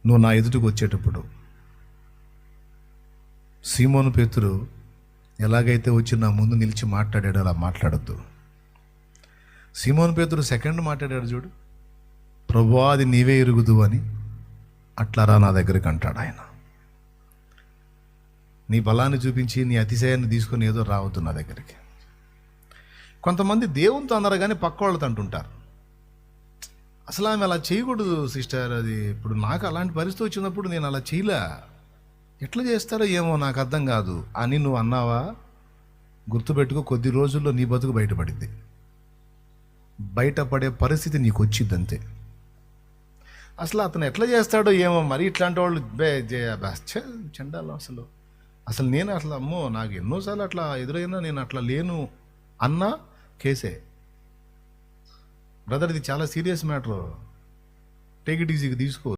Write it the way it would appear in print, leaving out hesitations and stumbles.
నువ్వు నా ఎదుటికి వచ్చేటప్పుడు సీమోను పేతురు ఎలాగైతే వచ్చి నా ముందు నిలిచి మాట్లాడాడో అలా మాట్లాడద్దు. సీమోను పేతురు సెకండ్ మాట్లాడాడు చూడు, ప్రభువా అది నీవే ఎరుగుదు అని. అట్లారా నా దగ్గరికి అంటాడు ఆయన. నీ బలాన్ని చూపించి నీ అతిశయాన్ని తీసుకొని ఏదో రావద్దు నా దగ్గరికి. కొంతమంది దేవునితో అన్నారు కానీ పక్క వాళ్ళతో అంటుంటారు. అసలు ఆమె అలా చేయకూడదు సిస్టర్. అది ఇప్పుడు నాకు అలాంటి పరిస్థితి వచ్చినప్పుడు నేను అలా చేయలే, ఎట్లా చేస్తారో ఏమో నాకు అర్థం కాదు అని నువ్వు అన్నావా, గుర్తుపెట్టుకో, కొద్ది రోజుల్లో నీ బతుకు బయటపడింది. బయటపడే పరిస్థితి నీకు వచ్చింది అంతే. అసలు అతను ఎట్లా చేస్తాడో ఏమో, మరి ఇట్లాంటి వాళ్ళు చండాలం. అసలు నేను అసలు అమ్మో నాకు ఎన్నోసార్లు అట్లా ఎదురైనా నేను అట్లా లేను అన్నా కేసే. బ్రదర్, ఇది చాలా సీరియస్ మ్యాటర్, టేక్ ఇట్ ఈజీగా తీసుకో.